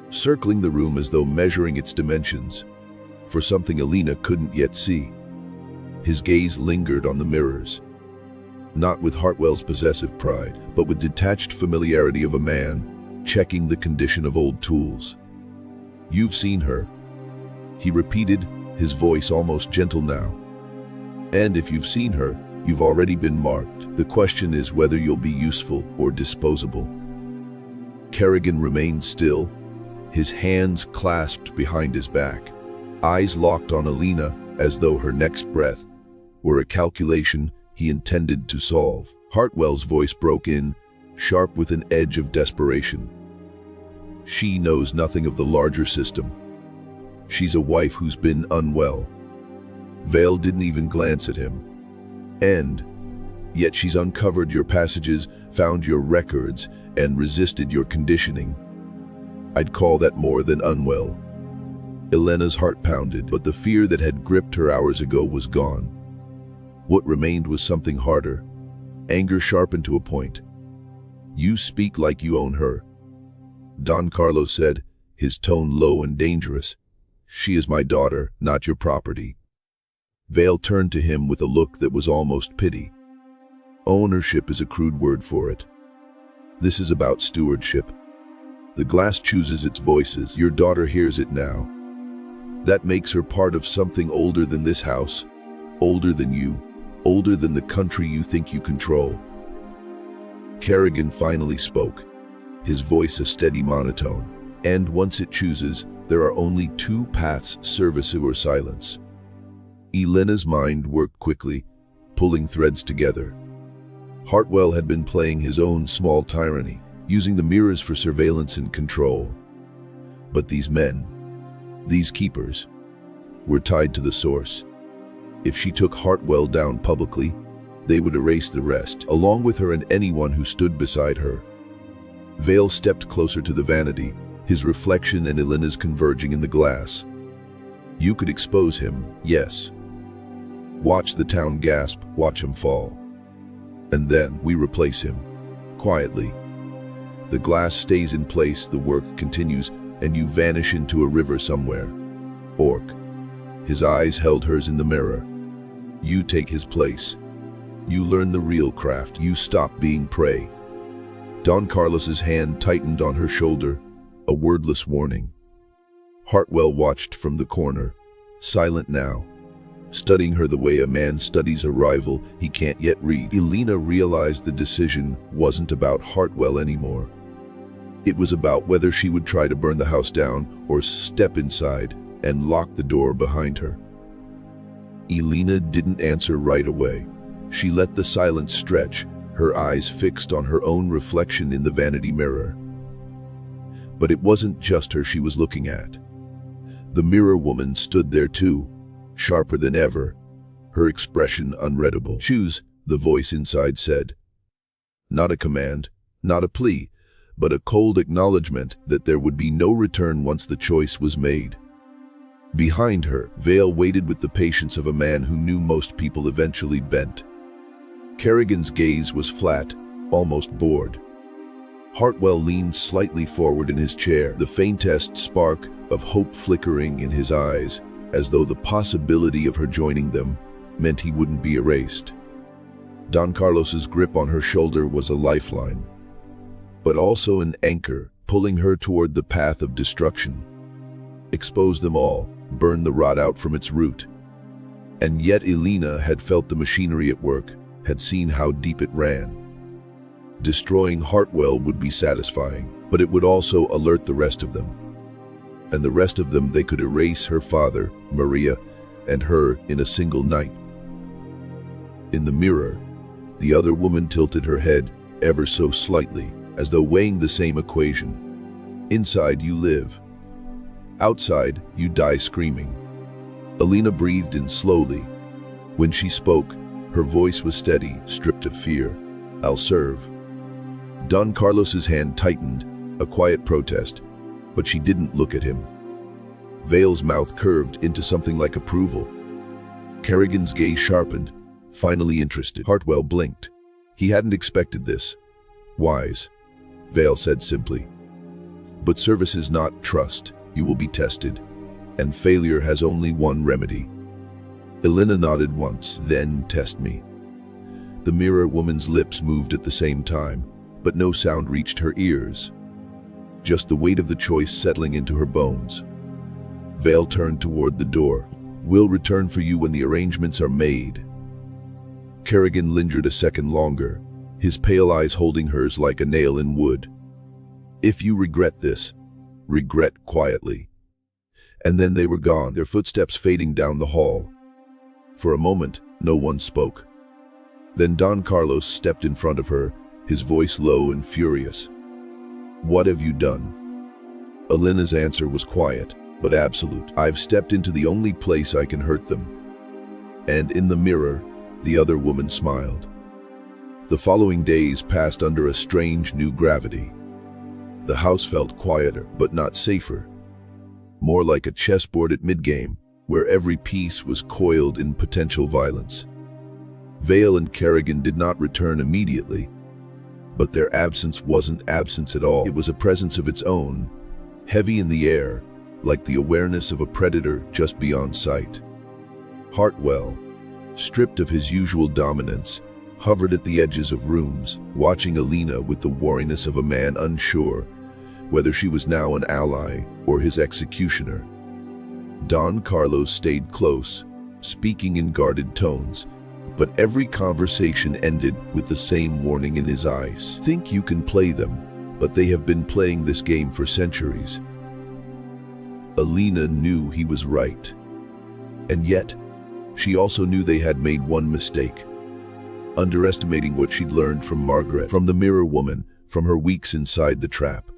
circling the room as though measuring its dimensions, for something Elena couldn't yet see. His gaze lingered on the mirrors, not with Hart-well's possessive pride, but with detached familiarity of a man checking the condition of old tools. "You've seen her," he repeated, his voice almost gentle now. "And if you've seen her, you've already been marked. The question is whether you'll be useful or disposable." Kerrigan remained still, his hands clasped behind his back, eyes locked on Elena as though her next breath were a calculation he intended to solve. Hart-well's voice broke in, sharp with an edge of desperation. "She knows nothing of the larger system. She's a wife who's been unwell." Vale didn't even glance at him. "And yet she's uncovered your passages, found your records, and resisted your conditioning. I'd call that more than unwell." Elena's heart pounded, but the fear that had gripped her hours ago was gone. What remained was something harder, anger sharpened to a point. "You speak like you own her," Don Carlos said, his tone low and dangerous. "She is my daughter, not your property." Vale turned to him with a look that was almost pity. "Ownership is a crude word for it. This is about stewardship. The glass chooses its voices. Your daughter hears it now. That makes her part of something older than this house, older than you, older than the country you think you control." Kerrigan finally spoke, his voice a steady monotone. "And once it chooses, there are only two paths: service or silence." Elena's mind worked quickly, pulling threads together. Hart-well had been playing his own small tyranny, using the mirrors for surveillance and control. But these men, these keepers, were tied to the source. If she took Hart-well down publicly, they would erase the rest, along with her and anyone who stood beside her. Vale stepped closer to the vanity, his reflection and Elena's converging in the glass. "You could expose him, yes. Watch the town gasp, watch him fall. And then we replace him, quietly. The glass stays in place, the work continues, and you vanish into a river somewhere. Orc." His eyes held hers in the mirror. "You take his place. You learn the real craft. You stop being prey." Don Carlos's hand tightened on her shoulder, a wordless warning. Hart-well watched from the corner, silent now, studying her the way a man studies a rival he can't yet read. Elena realized the decision wasn't about Hart-well anymore. It was about whether she would try to burn the house down or step inside and lock the door behind her. Elena didn't answer right away. She let the silence stretch, her eyes fixed on her own reflection in the vanity mirror. But it wasn't just her she was looking at. The mirror woman stood there too, sharper than ever, her expression unreadable. "Choose," the voice inside said. Not a command, not a plea, but a cold acknowledgement that there would be no return once the choice was made. Behind her, Vale waited with the patience of a man who knew most people eventually bent. Kerrigan's gaze was flat, almost bored. Hart-well leaned slightly forward in his chair, the faintest spark of hope flickering in his eyes, as though the possibility of her joining them meant he wouldn't be erased. Don Carlos's grip on her shoulder was a lifeline, but also an anchor, pulling her toward the path of destruction. Expose them all, burn the rot out from its root. And yet Elena had felt the machinery at work, had seen how deep it ran. Destroying Hart-well would be satisfying, but it would also alert the rest of them. And the rest of them, they could erase her father, Maria, and her in a single night. In the mirror, the other woman tilted her head ever so slightly, as though weighing the same equation. Inside you live. Outside, you die screaming. Elena breathed in slowly. When she spoke, her voice was steady, stripped of fear. I'll serve. Don Carlos's hand tightened, a quiet protest, but she didn't look at him. Vale's mouth curved into something like approval. Kerrigan's gaze sharpened, finally interested. Hart-well blinked. He hadn't expected this. Wise, Vale said simply. But service is not trust. You will be tested, and failure has only one remedy. Elena nodded once, then test me. The mirror woman's lips moved at the same time, but no sound reached her ears. Just the weight of the choice settling into her bones. Vale turned toward the door. We'll return for you when the arrangements are made. Kerrigan lingered a second longer, his pale eyes holding hers like a nail in wood. If you regret this, regret quietly. And then they were gone, their footsteps fading down the hall. For a moment, no one spoke. Then Don Carlos stepped in front of her, his voice low and furious. What have you done? Elena's answer was quiet, but absolute. I've stepped into the only place I can hurt them. And in the mirror, the other woman smiled. The following days passed under a strange new gravity. The house felt quieter, but not safer. More like a chessboard at midgame, where every piece was coiled in potential violence. Vale and Kerrigan did not return immediately, but their absence wasn't absence at all. It was a presence of its own, heavy in the air, like the awareness of a predator just beyond sight. Hart-well, stripped of his usual dominance, hovered at the edges of rooms, watching Elena with the wariness of a man unsure whether she was now an ally or his executioner. Don Carlos stayed close, speaking in guarded tones, but every conversation ended with the same warning in his eyes. Think you can play them, but they have been playing this game for centuries. Elena knew he was right. And yet, she also knew they had made one mistake. Underestimating what she'd learned from Margaret, from the mirror woman, from her weeks inside the trap.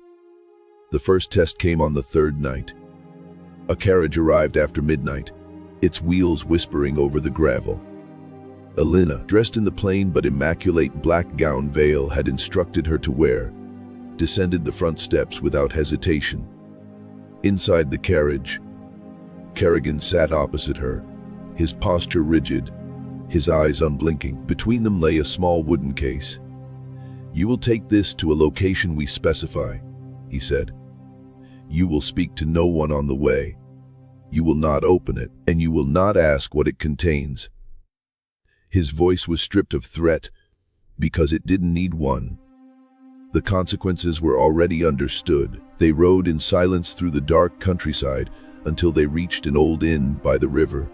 The first test came on the third night. A carriage arrived after midnight, its wheels whispering over the gravel. Elena, dressed in the plain but immaculate black gown Vale had instructed her to wear, descended the front steps without hesitation. Inside the carriage, Kerrigan sat opposite her, his posture rigid, his eyes unblinking. Between them lay a small wooden case. You will take this to a location we specify, he said. You will speak to no one on the way. You will not open it, and you will not ask what it contains. His voice was stripped of threat because it didn't need one. The consequences were already understood. They rode in silence through the dark countryside until they reached an old inn by the river.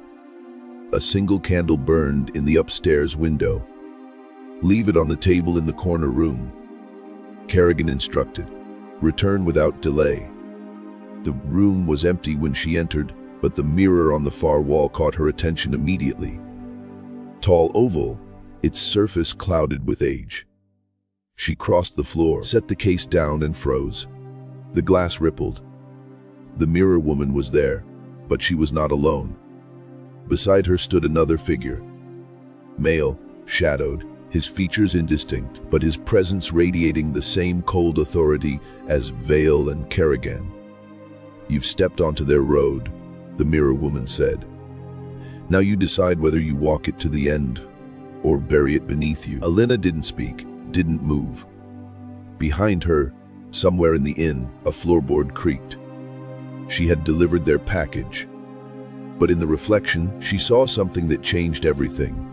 A single candle burned in the upstairs window. Leave it on the table in the corner room, Kerrigan instructed. Return without delay. The room was empty when she entered, but the mirror on the far wall caught her attention immediately. Tall oval, its surface clouded with age. She crossed the floor, set the case down and froze. The glass rippled. The mirror woman was there, but she was not alone. Beside her stood another figure. Male, shadowed, his features indistinct, but his presence radiating the same cold authority as Vale and Kerrigan. You've stepped onto their road, the mirror woman said. Now you decide whether you walk it to the end or bury it beneath you. Elena didn't speak, didn't move. Behind her, somewhere in the inn, a floorboard creaked. She had delivered their package. But in the reflection, she saw something that changed everything.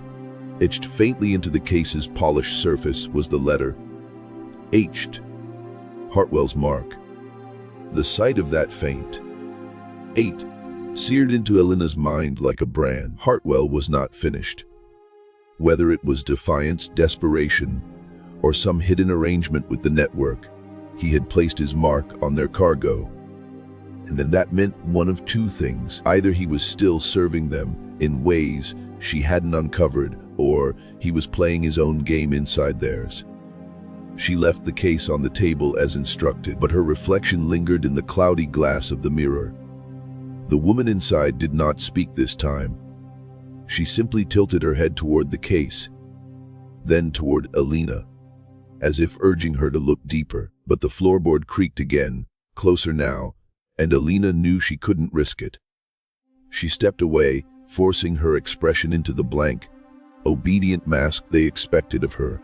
Etched faintly into the case's polished surface was the letter H. Hart-well's mark. The sight of that faint 8 seared into Elena's mind like a brand. Hart-well was not finished. Whether it was defiance, desperation, or some hidden arrangement with the network, he had placed his mark on their cargo. And then that meant one of two things. Either he was still serving them in ways she hadn't uncovered, or he was playing his own game inside theirs. She left the case on the table as instructed, but her reflection lingered in the cloudy glass of the mirror. The woman inside did not speak this time. She simply tilted her head toward the case, then toward Elena, as if urging her to look deeper. But the floorboard creaked again, closer now, and Elena knew she couldn't risk it. She stepped away, forcing her expression into the blank, obedient mask they expected of her.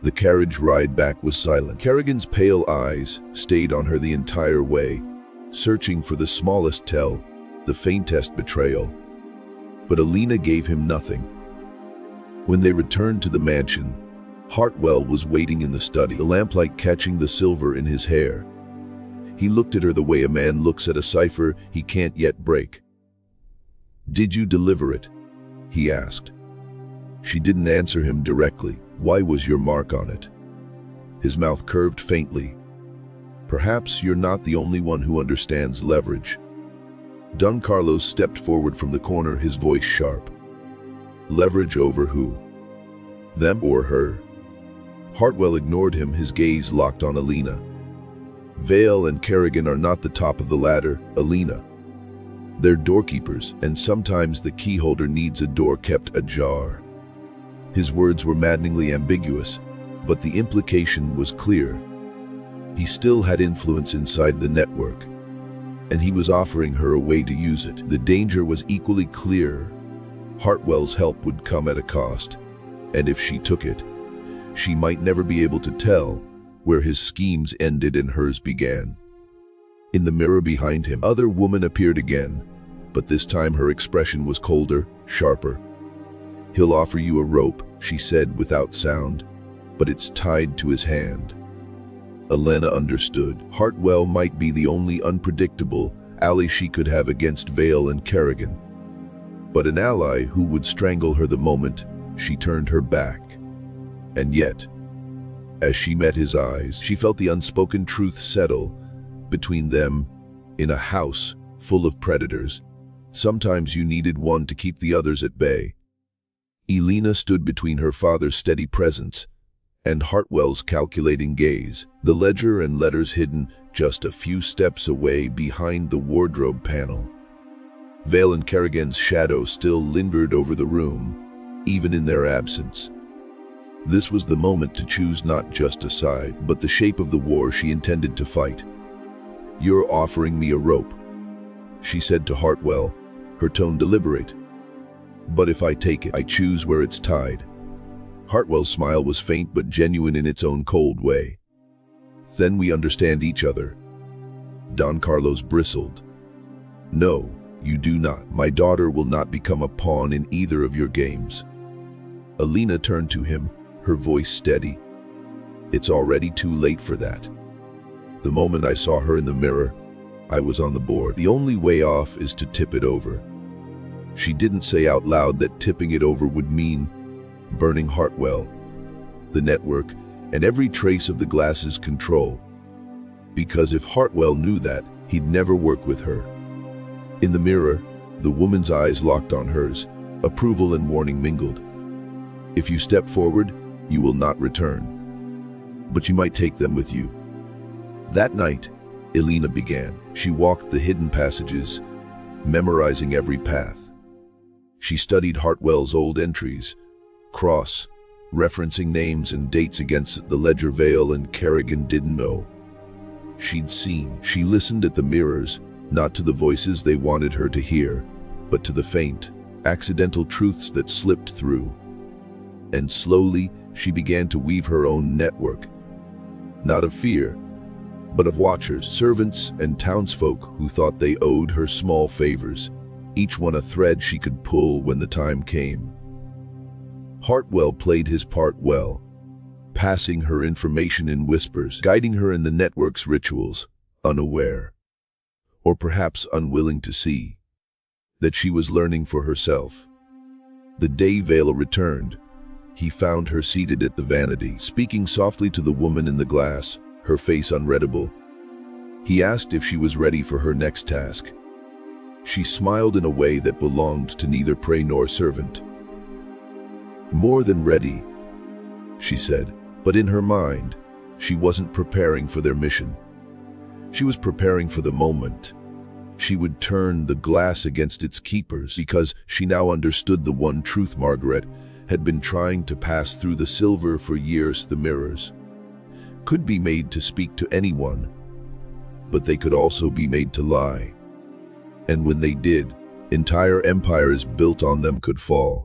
The carriage ride back was silent. Kerrigan's pale eyes stayed on her the entire way, searching for the smallest tell, the faintest betrayal. But Elena gave him nothing. When they returned to the mansion, Hart-well was waiting in the study, the lamplight catching the silver in his hair. He looked at her the way a man looks at a cipher he can't yet break. "Did you deliver it?" he asked. She didn't answer him directly. "Why was your mark on it?" His mouth curved faintly. "Perhaps you're not the only one who understands leverage." Don Carlos stepped forward from the corner, his voice sharp. "Leverage over who? Them or her?" Hart-well ignored him, his gaze locked on Elena. "Vale and Kerrigan are not the top of the ladder, Elena. They're doorkeepers, and sometimes the key holder needs a door kept ajar." His words were maddeningly ambiguous, but the implication was clear. He still had influence inside the network, and he was offering her a way to use it. The danger was equally clear. Hart-well's help would come at a cost, and if she took it, she might never be able to tell where his schemes ended and hers began. In the mirror behind him, other woman appeared again, but this time her expression was colder, sharper. "He'll offer you a rope," she said without sound, "but it's tied to his hand." Elena understood. Hart-well might be the only unpredictable ally she could have against Vale and Kerrigan, but an ally who would strangle her the moment she turned her back. And yet, as she met his eyes, she felt the unspoken truth settle between them. In a house full of predators, sometimes you needed one to keep the others at bay. Elena stood between her father's steady presence and Hart-well's calculating gaze, the ledger and letters hidden just a few steps away behind the wardrobe panel. Vale and Kerrigan's shadow still lingered over the room, even in their absence. This was the moment to choose not just a side, but the shape of the war she intended to fight. "You're offering me a rope," she said to Hart-well, her tone deliberate. "But if I take it, I choose where it's tied." Hart-well's smile was faint but genuine in its own cold way. "Then we understand each other." Don Carlos bristled. "No, you do not. My daughter will not become a pawn in either of your games." Elena turned to him, her voice steady. "It's already too late for that. The moment I saw her in the mirror, I was on the board. The only way off is to tip it over." She didn't say out loud that tipping it over would mean burning Hart-well, the network, and every trace of the glass's control. Because if Hart-well knew that, he'd never work with her. In the mirror, the woman's eyes locked on hers, approval and warning mingled. "If you step forward, you will not return. But you might take them with you." That night, Elena began. She walked the hidden passages, memorizing every path. She studied Hart-well's old entries, referencing names and dates against the ledger Vale and Kerrigan didn't know. She'd seen. She listened at the mirrors, not to the voices they wanted her to hear, but to the faint, accidental truths that slipped through. And slowly, she began to weave her own network, not of fear, but of watchers, servants, and townsfolk who thought they owed her small favors, each one a thread she could pull when the time came. Hart-well played his part well, passing her information in whispers, guiding her in the network's rituals, unaware, or perhaps unwilling to see. that she was learning for herself. The day Vela returned, he found her seated at the vanity, speaking softly to the woman in the glass, her face unreadable. He asked if she was ready for her next task. She smiled in a way that belonged to neither prey nor servant. "More than ready," she said, but in her mind, she wasn't preparing for their mission. She was preparing for the moment. She would turn the glass against its keepers because she now understood the one truth Margaret had been trying to pass through the silver for years. The mirrors could be made to speak to anyone, but they could also be made to lie. And when they did, entire empires built on them could fall.